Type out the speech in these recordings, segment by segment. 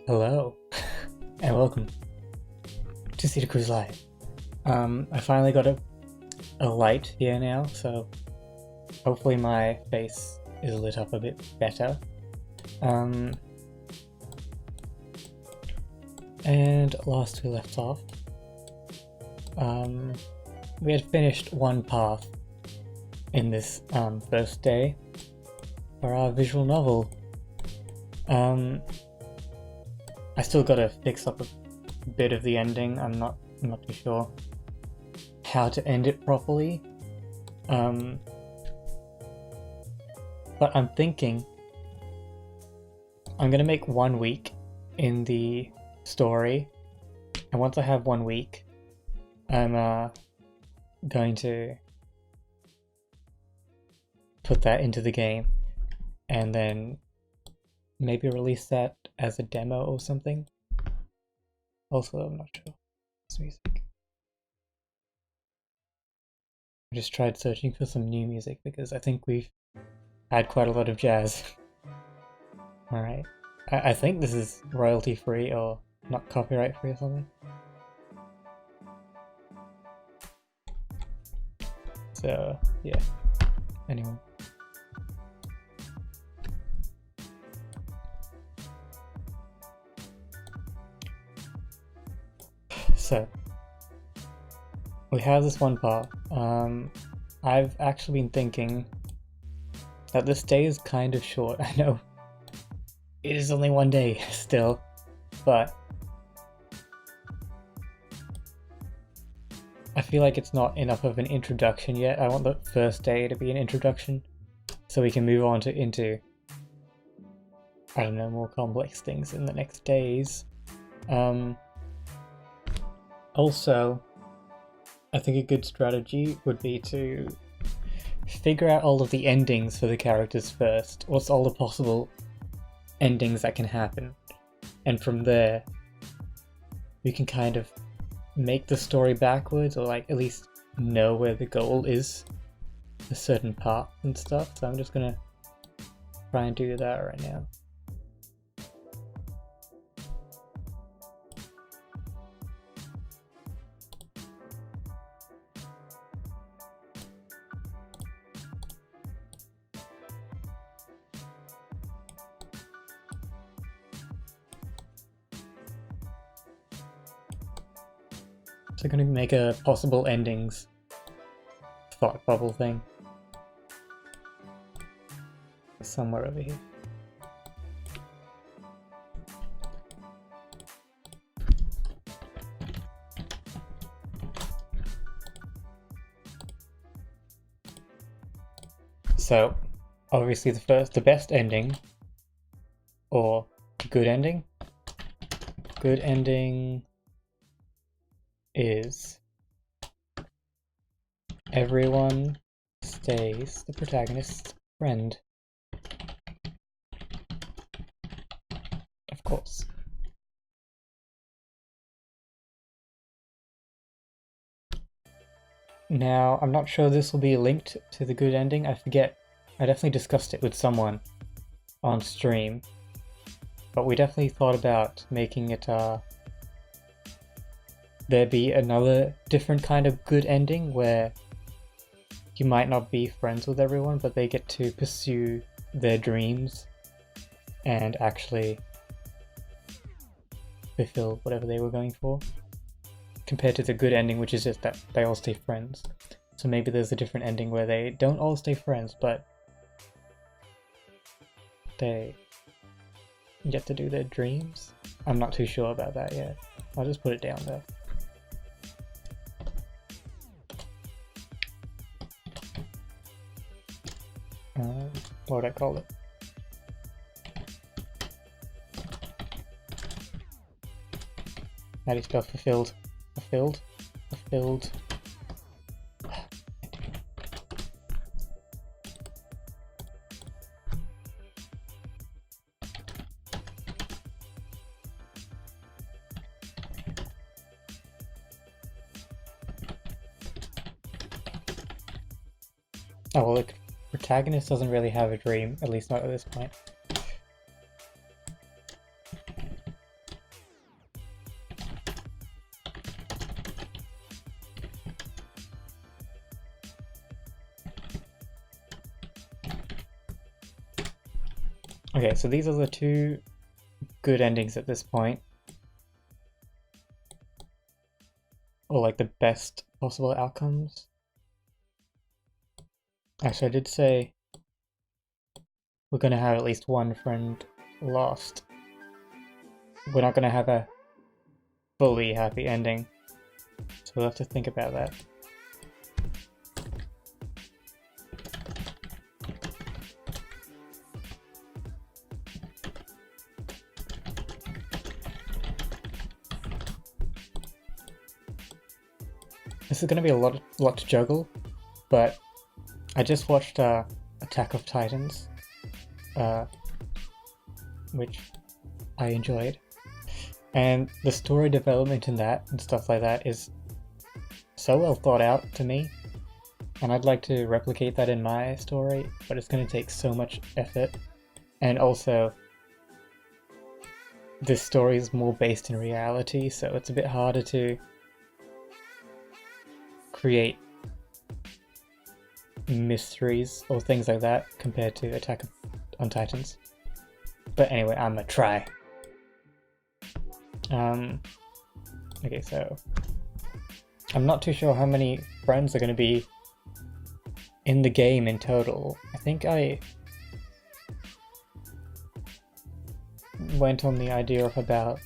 Hello, and welcome to Cedar Cruise Live. I finally got a light here now, so hopefully my face is lit up a bit better. And last we left off, we had finished one path in this first day for our visual novel. I still gotta fix up a bit of the ending. I'm not too sure how to end it properly. But I'm thinking I'm gonna make 1 week in the story, and once I have 1 week, I'm going to put that into the game and then maybe release that as a demo or something. Also, I'm not sure. It's music. I just tried searching for some new music because I think we've had quite a lot of jazz. Alright. I think this is royalty free or not copyright free or something. So, yeah. Anyway. So, we have this one part. I've actually been thinking that this day is kind of short. I know it is only 1 day still, but I feel like it's not enough of an introduction yet. I want the first day to be an introduction so we can move on into, I don't know, more complex things in the next days. Also, I think a good strategy would be to figure out all of the endings for the characters first. What's all the possible endings that can happen? And from there, we can kind of make the story backwards, or like at least know where the goal is, a certain path and stuff. So I'm just gonna try and do that right now. So I'm gonna make a possible endings thought bubble thing somewhere over here. So obviously the best ending, or good ending is everyone stays the protagonist's friend. Of course. Now, I'm not sure this will be linked to the good ending. I forget. I definitely discussed it with someone on stream. But we definitely thought about making it there be another different kind of good ending where you might not be friends with everyone, but they get to pursue their dreams and actually fulfill whatever they were going for, compared to the good ending, which is just that they all stay friends. So maybe there's a different ending where they don't all stay friends, but they get to do their dreams. I'm not too sure about that yet. I'll just put it down there. What would I call it? How do you spell fulfilled? Fulfilled? Fulfilled. Oh well, the protagonist doesn't really have a dream, at least not at this point. Okay, so these are the two good endings at this point. Or like the best possible outcomes. Actually, I did say we're gonna have at least one friend lost. We're not gonna have a fully happy ending. So we'll have to think about that. This is going to be a lot to juggle, but I just watched Attack of Titans, which I enjoyed, and the story development in that and stuff like that is so well thought out to me, and I'd like to replicate that in my story, but it's going to take so much effort, and also this story is more based in reality, so it's a bit harder to create mysteries or things like that compared to Attack on Titans. But anyway, I'm gonna try. Okay, so I'm not too sure how many friends are gonna be in the game in total. I think I went on the idea of about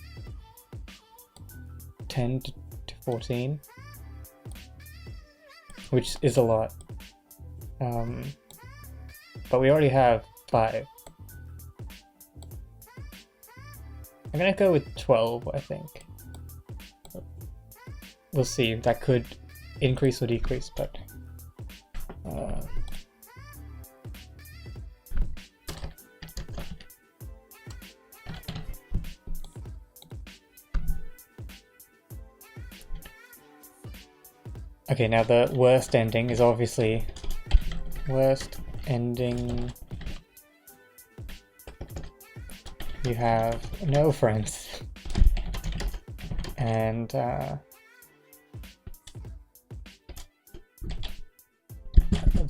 10 to 14. Which is a lot. But we already have 5. I'm gonna go with 12, I think. We'll see. That could increase or decrease, but... Okay, now the worst ending is obviously... Worst ending... You have no friends. And, don't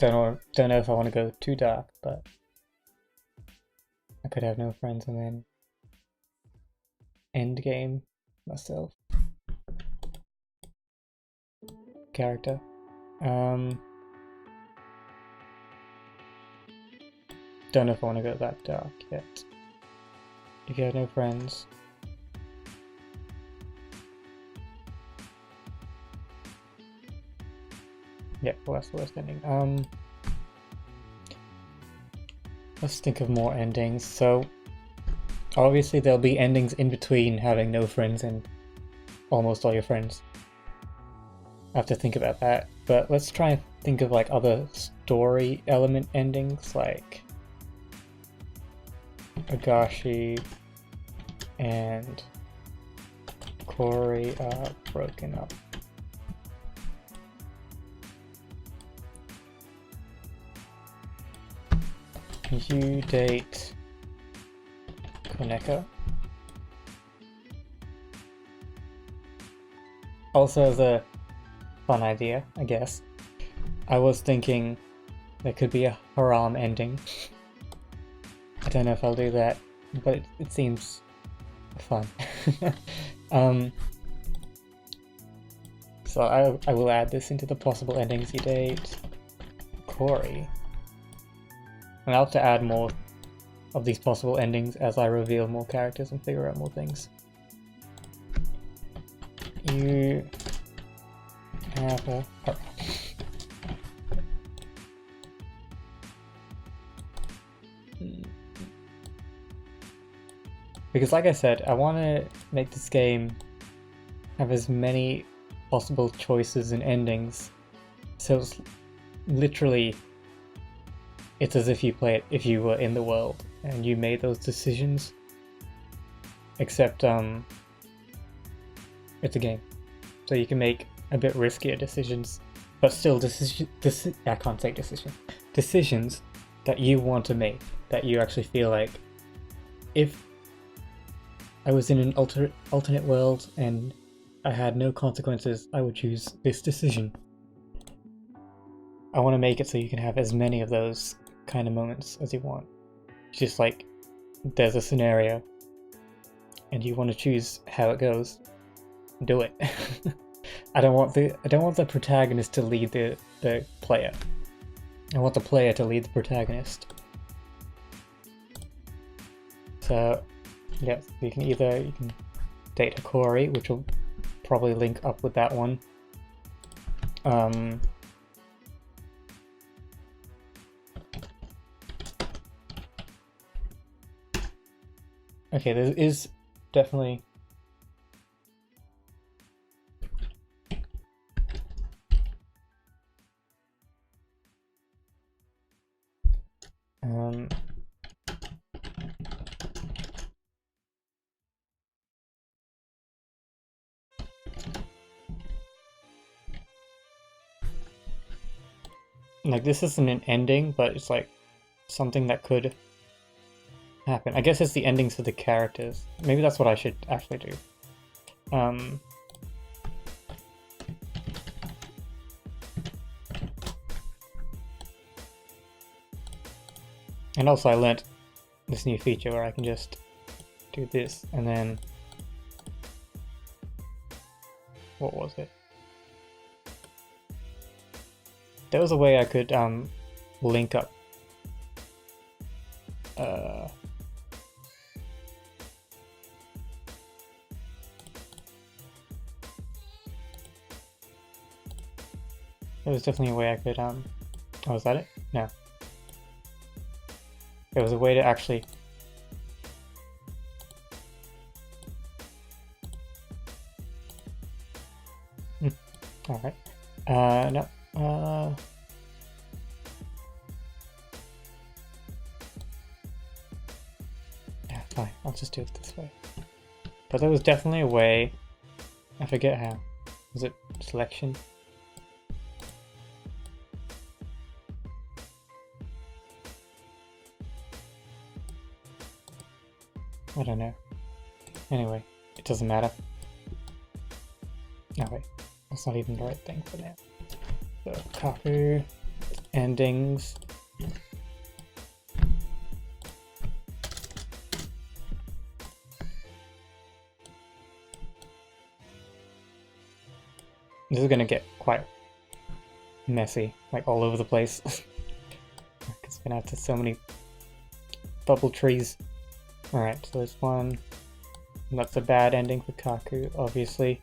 know if I want to go too dark, but... I could have no friends and then... End game myself. Character. Don't know if I want to go that dark yet. If you have no friends. Yeah, well, that's the worst ending. Let's think of more endings. So, obviously there'll be endings in between having no friends and almost all your friends. I have to think about that, but let's try and think of like other story element endings, like Agashi and Corey are broken up. You date Koneka. Also, as a fun idea, I guess, I was thinking there could be a harem ending. I don't know if I'll do that, but it seems fun. So I will add this into the possible endings. You date Corey. And I'll have to add more of these possible endings as I reveal more characters and figure out more things. You have a... Oh. Because like I said, I want to make this game have as many possible choices and endings, so it's literally, it's as if you play it if you were in the world and you made those decisions, except it's a game, so you can make a bit riskier decisions, but still I can't say decisions that you want to make, that you actually feel like, if I was in an alternate world and I had no consequences, I would choose this decision. I want to make it so you can have as many of those kind of moments as you want. Just like there's a scenario and you want to choose how it goes, do it. I don't want the protagonist to lead the player. I want the player to lead the protagonist. So yes, you can date a Corey, which will probably link up with that one. Okay, there is definitely like this isn't an ending, but it's like something that could happen. I guess it's the endings for the characters. Maybe that's what I should actually do. And also I learnt this new feature where I can just do this and then... What was it? There was a way I could link up there was definitely a way I could oh, was that it? No. There was a way to actually alright. No. Yeah, fine. I'll just do it this way. But there was definitely a way. I forget how. Was it selection? I don't know. Anyway, it doesn't matter. No, wait. That's not even the right thing for now. So, Kaku, endings. This is gonna get quite messy, like all over the place. It's gonna have to so many bubble trees. Alright, so there's one. And that's a bad ending for Kaku, obviously.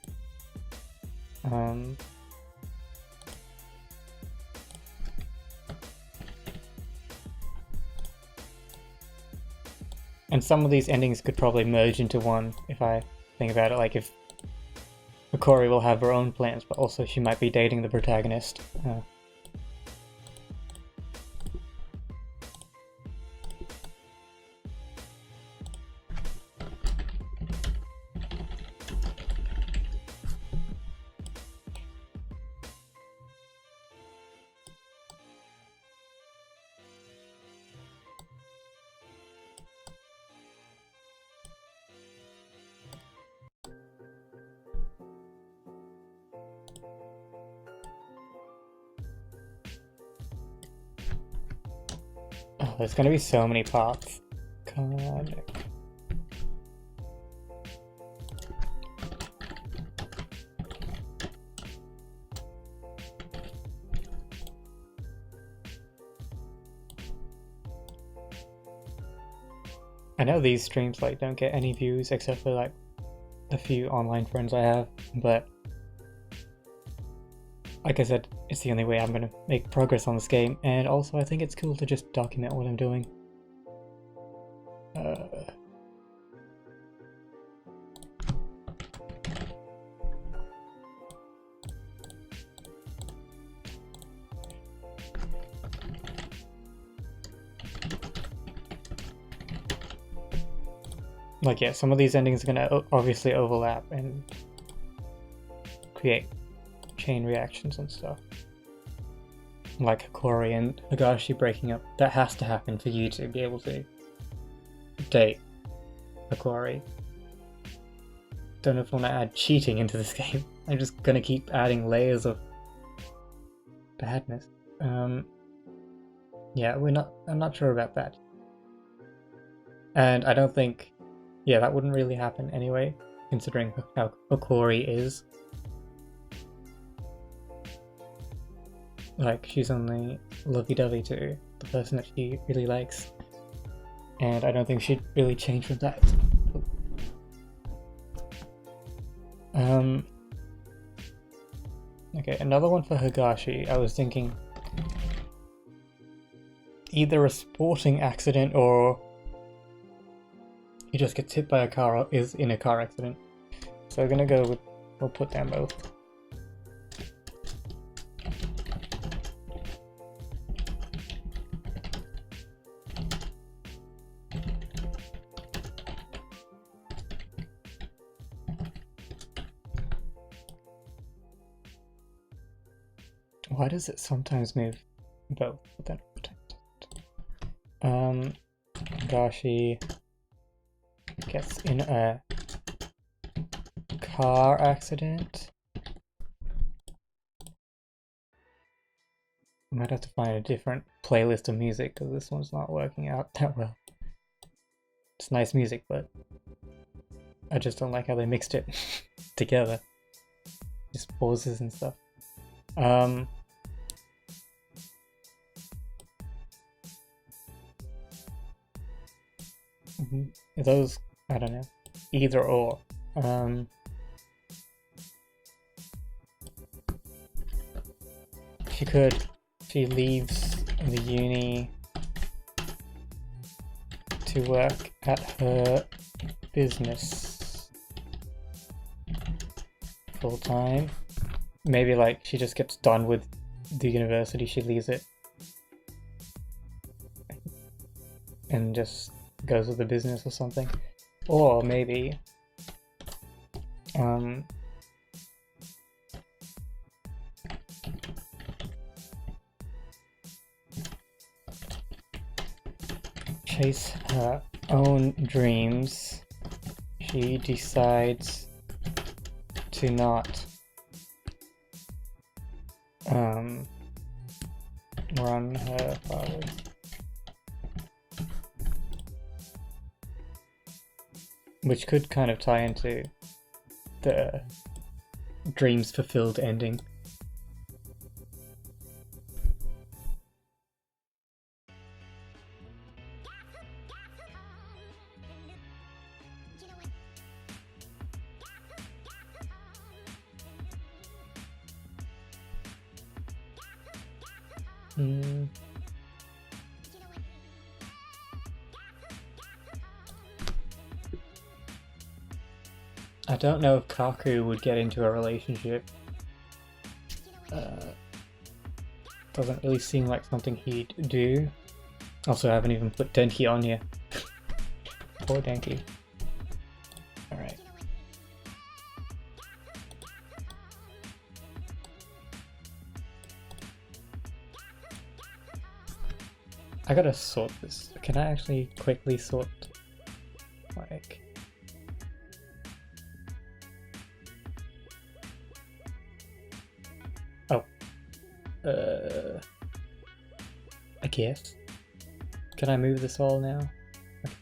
And some of these endings could probably merge into one if I think about it, like if Akori will have her own plans, but also she might be dating the protagonist. Oh, there's gonna be so many paths. Conic. I know these streams like don't get any views except for like the few online friends I have, but like I said, it's the only way I'm gonna make progress on this game, and also I think it's cool to just document what I'm doing. Like, yeah, some of these endings are gonna obviously overlap and create chain reactions and stuff. Like Hikori and Higashi breaking up. That has to happen for you to be able to date Hikori. Don't know if I want to add cheating into this game. I'm just gonna keep adding layers of badness. Yeah, I'm not sure about that. And I don't think, yeah, that wouldn't really happen anyway, considering how Hokori is. Like, she's only lovey-dovey to the person that she really likes. And I don't think she'd really change from that. Okay, another one for Higashi. I was thinking either a sporting accident or he just gets hit by a car or is in a car accident. So we're gonna go with, we'll put down both. Why does it sometimes move both? But then Higashi gets in a car accident. I might have to find a different playlist of music because this one's not working out that well. It's nice music, but I just don't like how they mixed it together. Just pauses and stuff. Those, I don't know, either or. She leaves the uni to work at her business full time. Maybe like she just gets done with the university, she leaves it and just goes with the business or something. Or maybe chase her own dreams. She decides to not run her father's. Which could kind of tie into the dreams fulfilled ending. I don't know if Kaku would get into a relationship. Doesn't really seem like something he'd do. Also, I haven't even put Denki on here. Poor Denki. Alright. I gotta sort this. Can I actually quickly sort, like... Oh. I guess. Can I move this all now? Okay.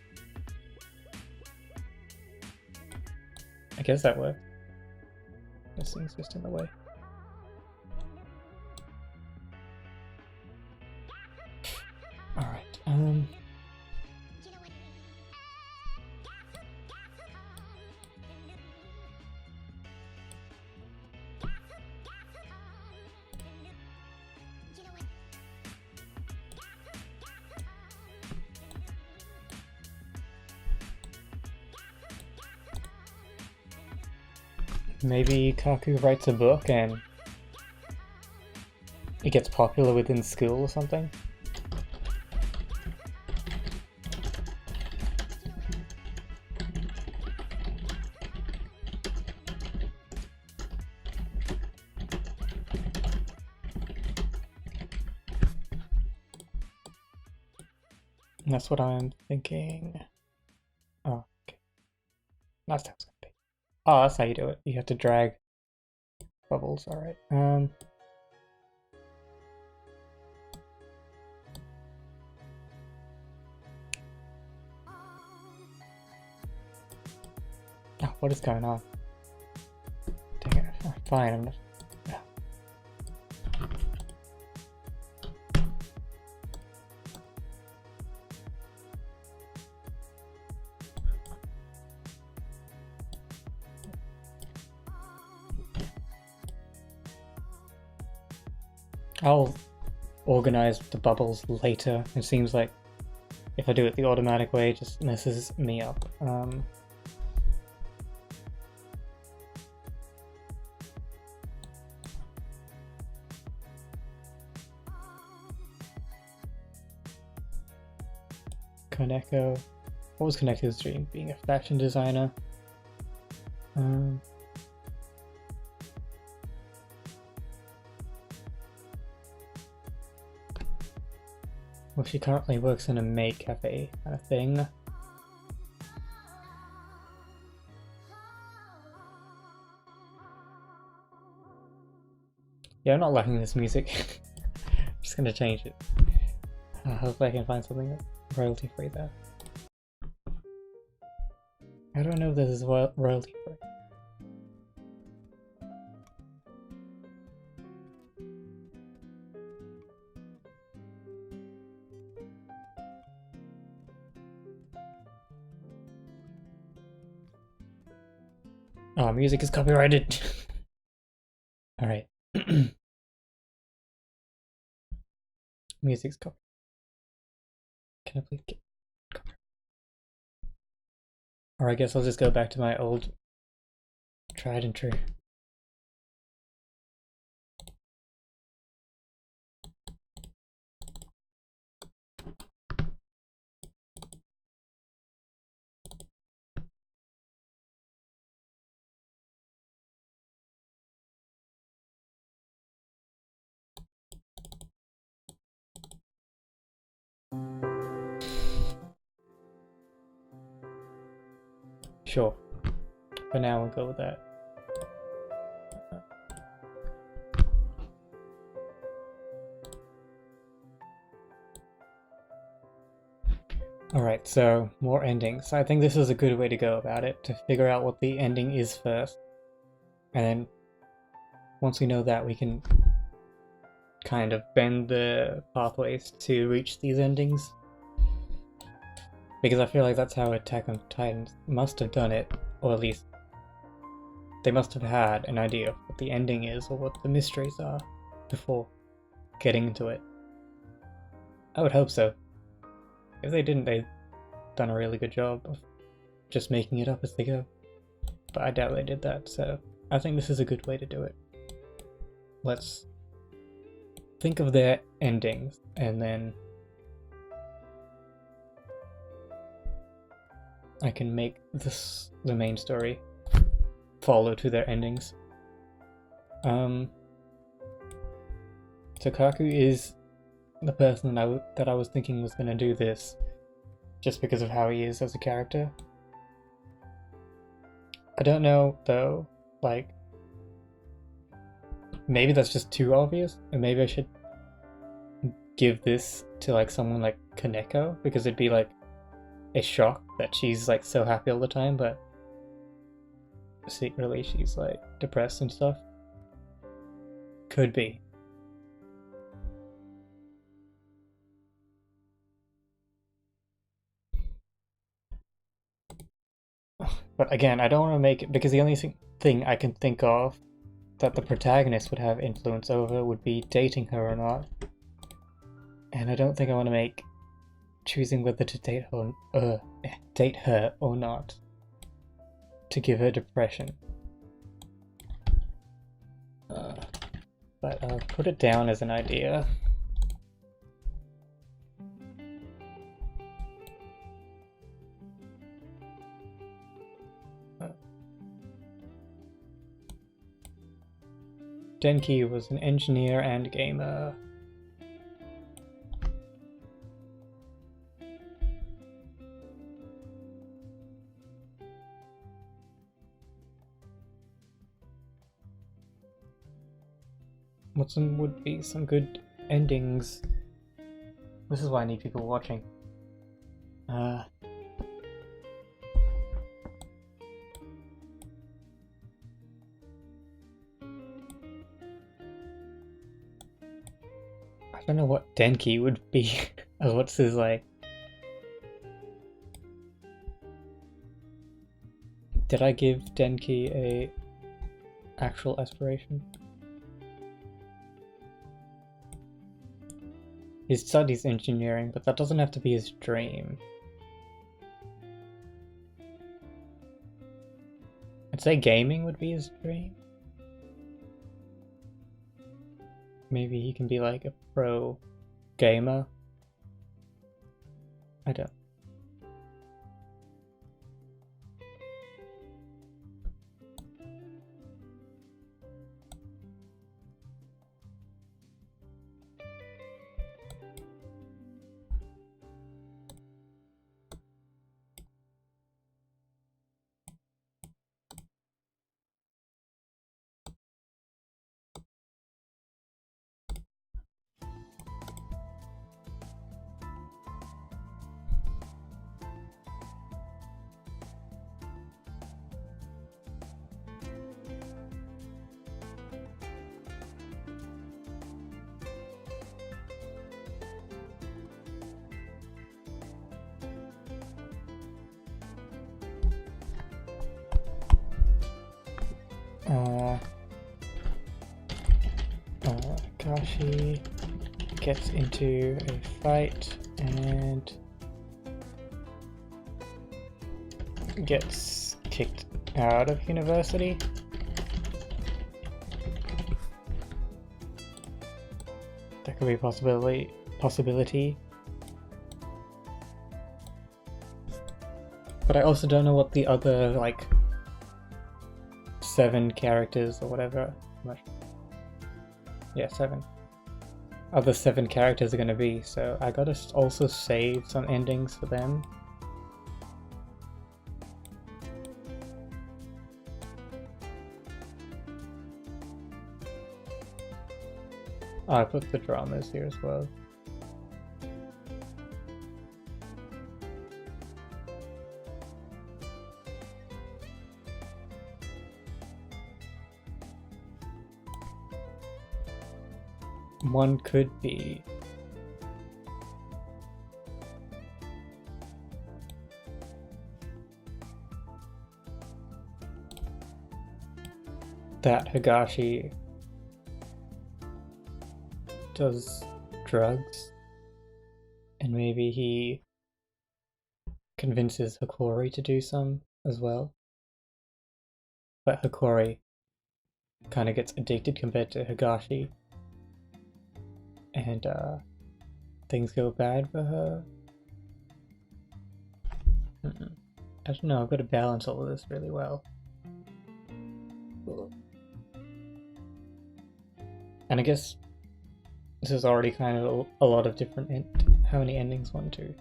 I guess that worked. This thing's just in the way. Alright, maybe Kaku writes a book and it gets popular within school or something. And that's what I'm thinking. Oh, okay. That's how it's gonna be. Oh, that's how you do it. You have to drag bubbles, alright. What is going on? Dang it. Oh, fine, I'm not... I'll organize the bubbles later. It seems like if I do it the automatic way, it just messes me up. Koneko. What was Koneko's dream? Being a fashion designer. Well, she currently works in a maid cafe kind of thing. Yeah, I'm not liking this music. I'm just gonna change it. Hopefully I can find something royalty free there. I don't know if this is royalty free. Oh, music is copyrighted. Alright. Music's copyrighted. Can I please get copyrighted? Or I guess I'll just go back to my old tried and true. Sure. For now, we'll go with that. Alright, so more endings. I think this is a good way to go about it, to figure out what the ending is first. And then once we know that, we can kind of bend the pathways to reach these endings. Because I feel like that's how Attack on Titan must have done it, or at least they must have had an idea of what the ending is or what the mysteries are before getting into it. I would hope so. If they didn't, they've done a really good job of just making it up as they go. But I doubt they did that, so I think this is a good way to do it. Let's think of their endings, and then I can make this the main story follow to their endings. Takaku is the person that I was thinking was going to do this, just because of how he is as a character. I don't know though, like, maybe that's just too obvious, and maybe I should give this to like someone like Kaneko, because it'd be like a shock that she's like so happy all the time, but secretly she's like depressed and stuff. Could be. But again, I don't want to make it, because the only thing I can think of that the protagonist would have influence over would be dating her or not. And I don't think I want to make choosing whether to date her or not to give her depression. But I'll put it down as an idea. Denki was an engineer and gamer. What would be some good endings? This is why I need people watching. I don't know what Denki would be. What's his like? Did I give Denki a actual aspiration? He studies engineering, but that doesn't have to be his dream. I'd say gaming would be his dream. Maybe he can be like a pro gamer. I don't. Kashi gets into a fight and gets kicked out of university. That could be a possibility. But I also don't know what the other, like, 7 characters or whatever. Yeah, 7. Other 7 characters are gonna be, so I gotta also save some endings for them. Oh, I put the dramas here as well. One could be that Higashi does drugs and maybe he convinces Hikori to do some as well. But Hikori kind of gets addicted compared to Higashi. And things go bad for her. I don't know, I've got to balance all of this really well. And I guess this is already kind of a lot of different how many endings? 1, 2,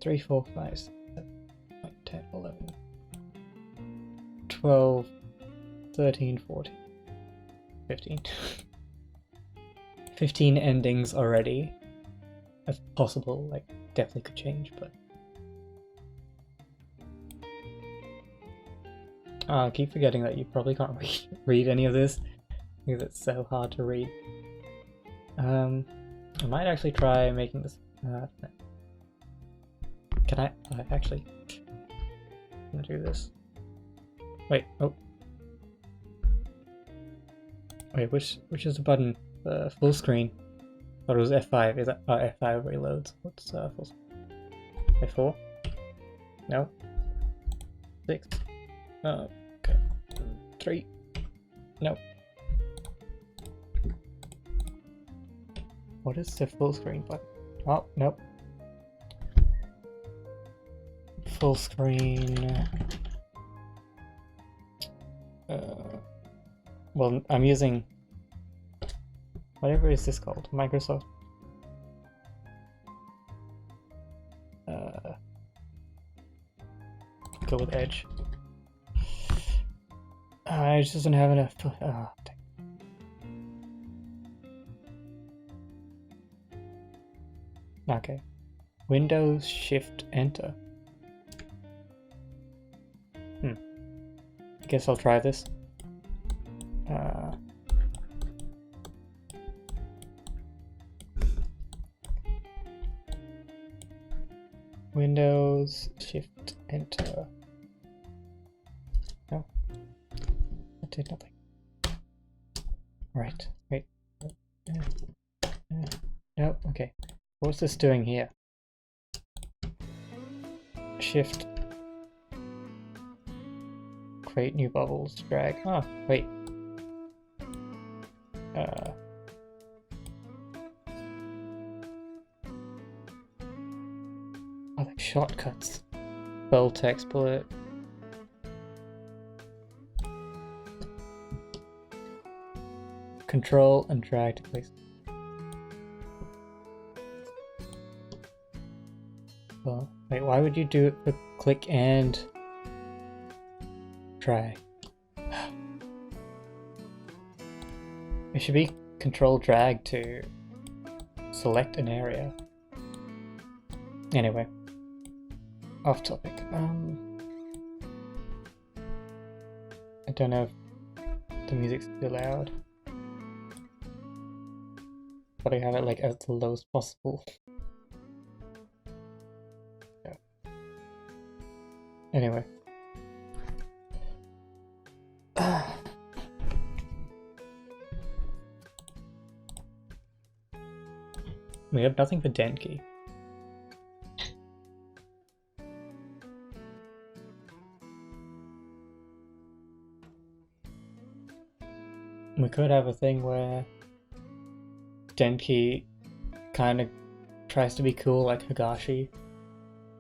3, 4, 5, 6, 7, 10, 11, 12, 13, 14, 15. 15 endings already. That's possible, like, definitely could change, but... I keep forgetting that you probably can't read any of this, because it's so hard to read. I might actually try making this... Can I actually... I'm gonna do this. Wait, oh. Wait, which is the button? Full screen. Thought it was F5. Is that F5 reloads? What's full screen? F4? No. 6. Okay. 3. No. What is the full screen button? Oh, nope. Full screen. Well, I'm using whatever is this called? Microsoft. Go with Edge. It just doesn't have enough. Okay. Windows Shift Enter. I guess I'll try this. Windows, Shift, Enter. No, that did nothing. Right, wait. No, okay. What's this doing here? Shift. Create new bubbles, drag. Ah, wait. Oh, like shortcuts. Bold text bullet. Control and drag to place. Well, wait, why would you do it with click and drag? It should be control drag to select an area. Anyway, off topic. I don't know if the music's too loud, but I have it like at the lowest possible. Yeah. Anyway. We have nothing for Denki. We could have a thing where Denki kind of tries to be cool like Higashi,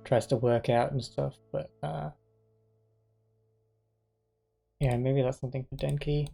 tries to work out and stuff, but yeah, maybe that's something for Denki.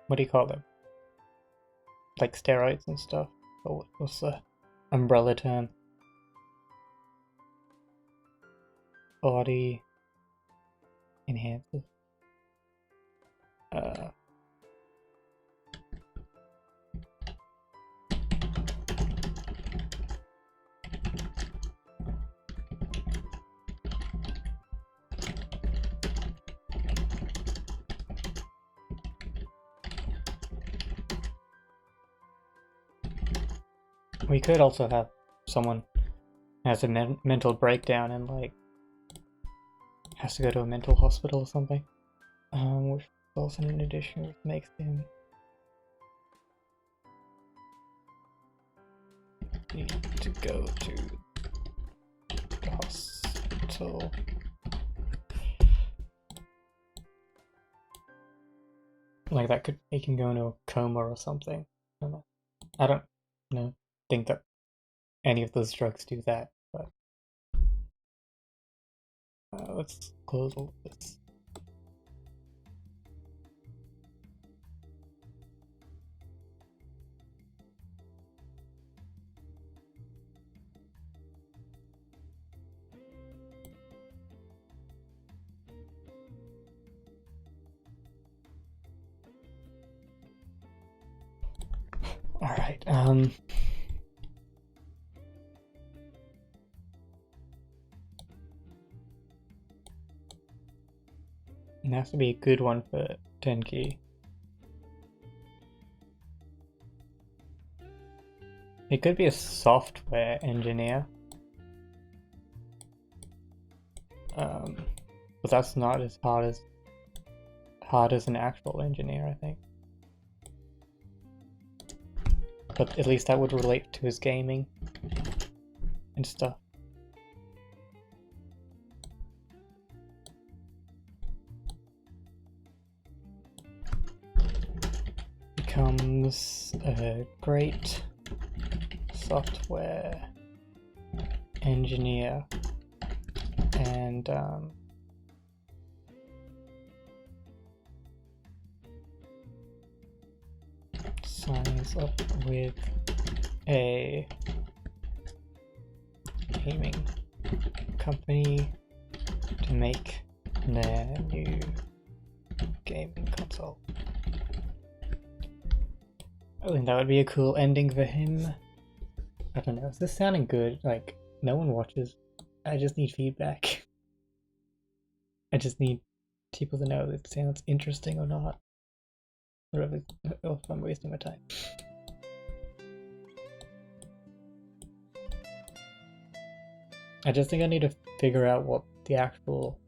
What do you call them? Like steroids and stuff? Or what's the umbrella term? Body enhancer. We could also have someone has a mental breakdown and like has to go to a mental hospital or something, which results in an addition, which makes him need to go to the hospital. Like that could make him go into a coma or something. I don't know. Think that any of those drugs do that, but let's close all of this. All right. It has to be a good one for Denki. It could be a software engineer. But that's not as hard as an actual engineer, I think. But at least that would relate to his gaming and stuff. Becomes a great software engineer and signs up with a gaming company to make their new gaming console. I think that would be a cool ending for him. I don't know, is this sounding good? Like, no one watches. I just need feedback. I just need people to know if it sounds interesting or not. Or if I'm wasting my time. I just think I need to figure out what the actual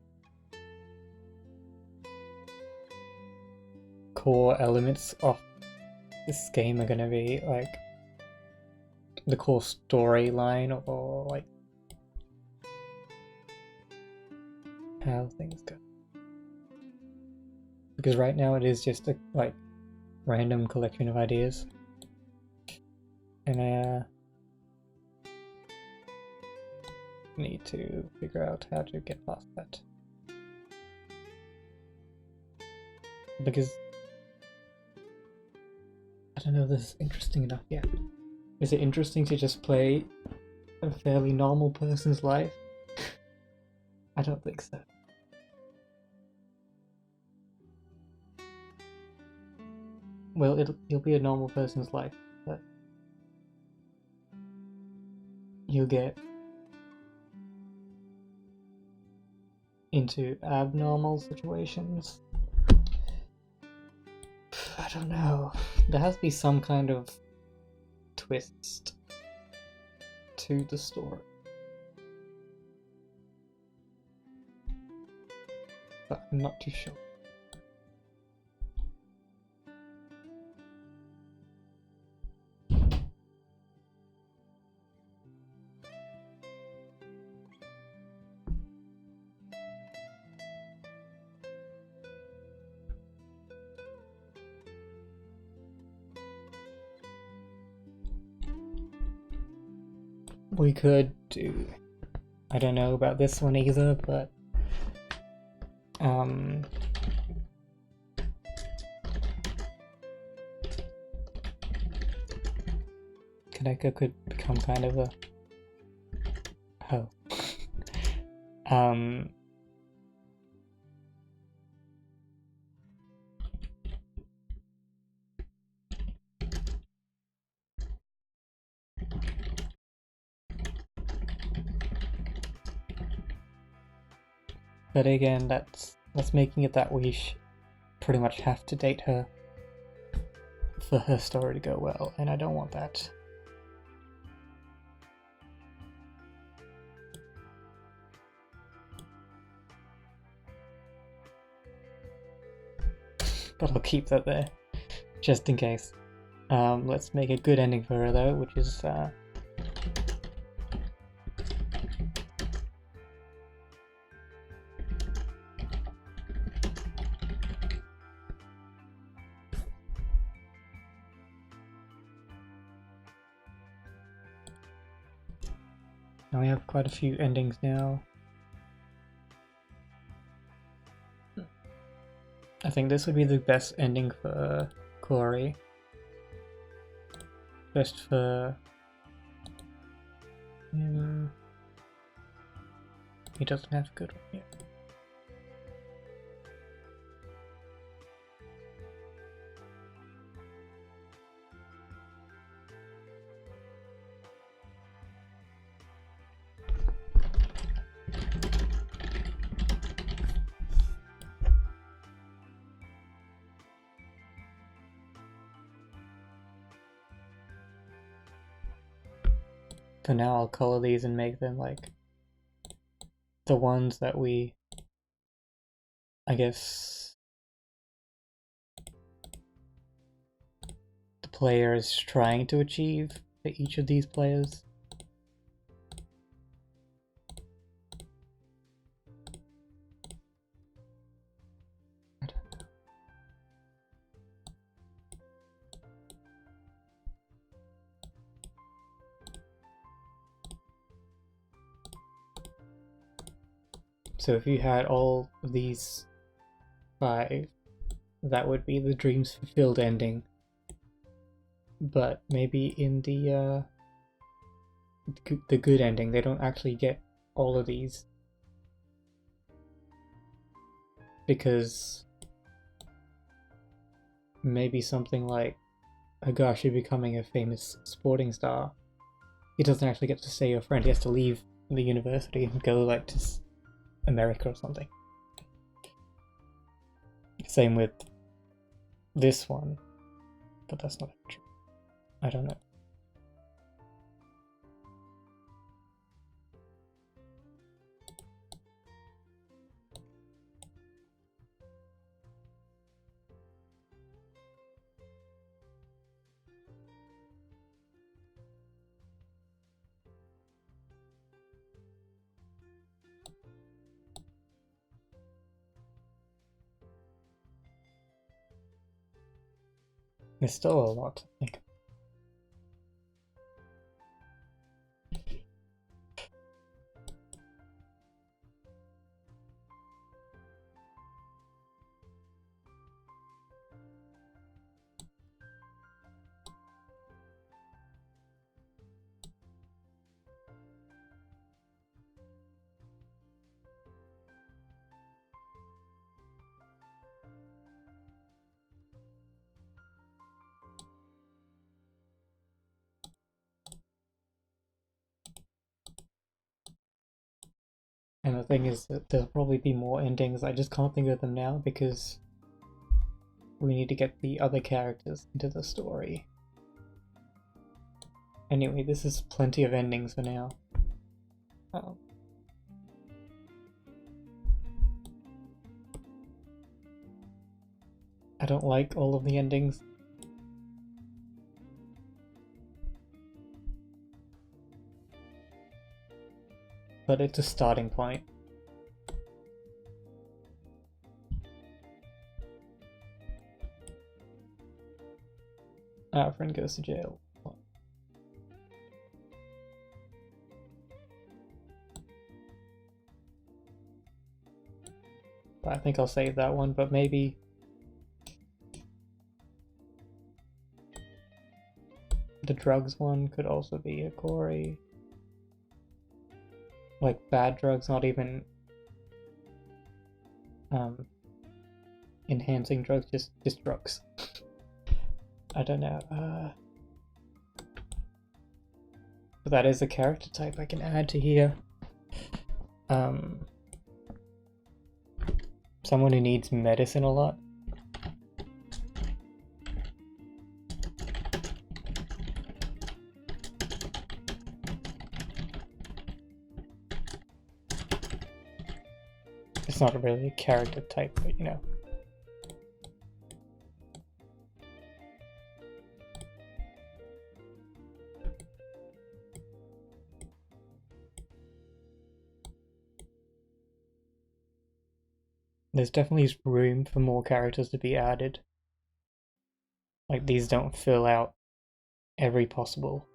core elements of this game are gonna be, like the core storyline, or like how things go. Because right now it is just a like random collection of ideas, and I need to figure out how to get past that. Because I don't know if this is interesting enough yet. Is it interesting to just play a fairly normal person's life? I don't think so. Well, it'll be a normal person's life, but you'll get into abnormal situations. I don't know. There has to be some kind of twist to the story. But I'm not too sure. We could do... I don't know about this one either, but... Kaneka could become kind of a... Oh. But again, that's making it that we pretty much have to date her for her story to go well, and I don't want that. But I'll keep that there, just in case. Let's make a good ending for her though, which is now we have quite a few endings now. I think this would be the best ending for Corey. Best for him. He doesn't have a good one yet. For now, I'll color these and make them like the ones that we, I guess, the player is trying to achieve for each of these players. So if you had all of these 5, that would be the dreams fulfilled ending. But maybe in the the good ending. They don't actually get all of these because maybe something like Higashi becoming a famous sporting star, he doesn't actually get to stay your friend. He has to leave the university and go like to America or something. Same with this one, but that's not true. I don't know. There's still a lot to think. And the thing is that there'll probably be more endings. I just can't think of them now because we need to get the other characters into the story. Anyway, this is plenty of endings for now. I don't like all of the endings. But it's a starting point. Our friend goes to jail. But I think I'll save that one, but maybe the drugs one could also be a Corey. Like bad drugs, not even enhancing drugs, just drugs. I don't know. But that is a character type I can add to here. Someone who needs medicine a lot. It's not really a character type, but you know. There's definitely room for more characters to be added. Like, these don't fill out every possible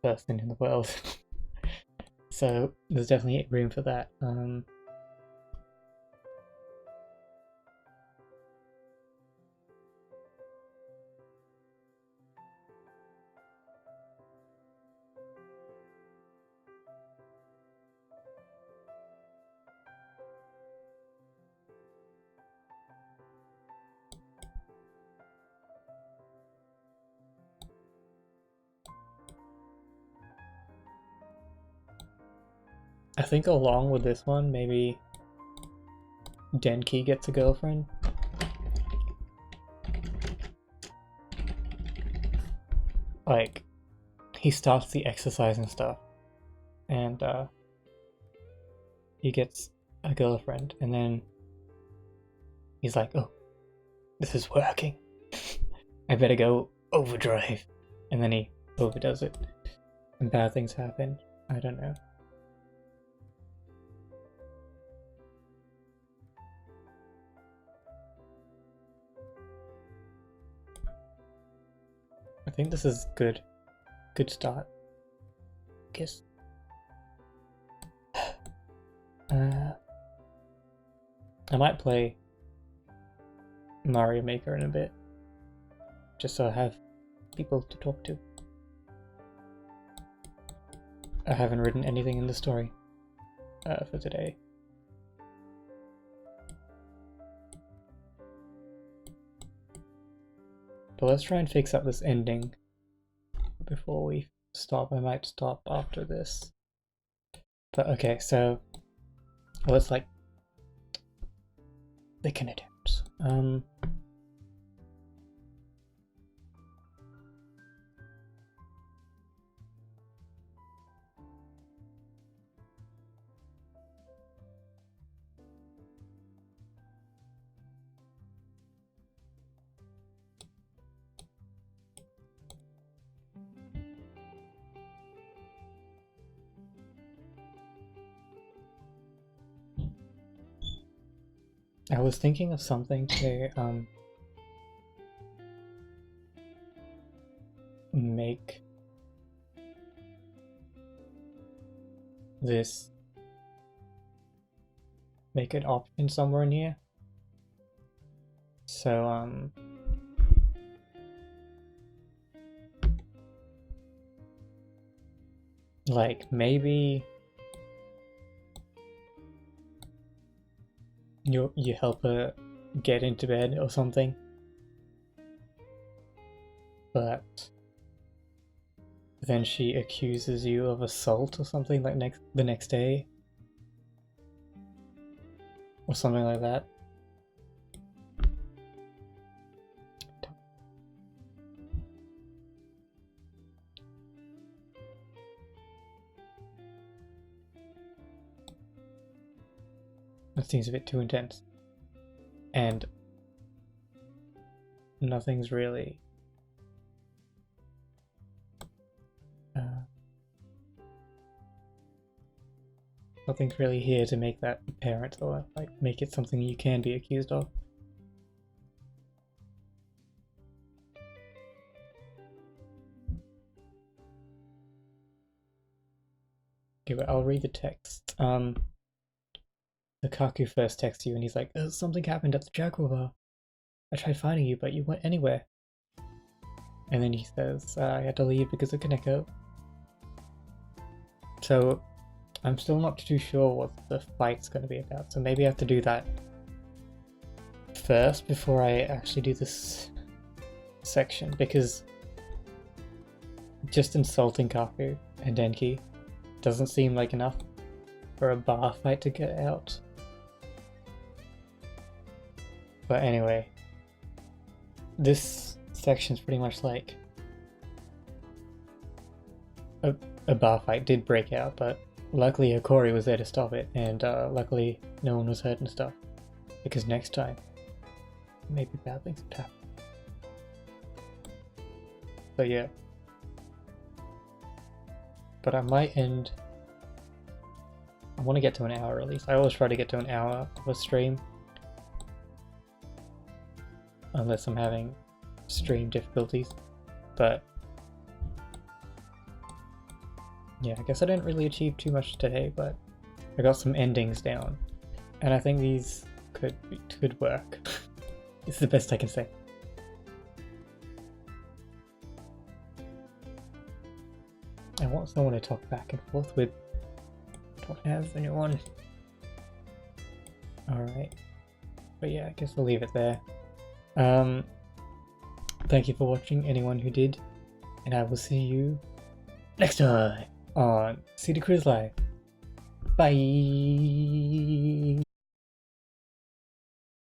person in the world. So there's definitely room for that. I think along with this one, maybe Denki gets a girlfriend. Like, he starts the exercise and stuff, and he gets a girlfriend, and then he's like, oh, this is working. I better go overdrive. And then he overdoes it, and bad things happen. I don't know. I think this is good. Good start. I guess. I might play Mario Maker in a bit, just so I have people to talk to. I haven't written anything in the story for today. But let's try and fix up this ending before we stop. I might stop after this. But okay, so let's like they can attempt. I was thinking of something to make this make an option somewhere in here. So like maybe you help her get into bed or something, but then she accuses you of assault or something like the next day or something like that. That seems a bit too intense. And nothing's really here to make that apparent or like make it something you can be accused of. Okay, but I'll read the text. Lukaku first texts you and he's like, something happened at the Jaguar bar. I tried finding you, but you weren't anywhere. And then he says, I had to leave because of Kaneko. So, I'm still not too sure what the fight's going to be about, so maybe I have to do that first before I actually do this section, because just insulting Kaku and Denki doesn't seem like enough for a bar fight to get out. But anyway, this section's pretty much like a bar fight did break out, but luckily Hikori was there to stop it, and luckily no one was hurt and stuff, because next time maybe bad things would happen. So yeah, but I might end. I want to get to an hour at least. I always try to get to an hour of a stream, unless I'm having stream difficulties. But yeah, I guess I didn't really achieve too much today, but I got some endings down, and I think these could work. It's the best I can say. I want someone to talk back and forth with. Don't have anyone. Alright. But yeah, I guess I'll leave it there. Thank you for watching, anyone who did, and I will see you next time on City Cruise Live. Bye!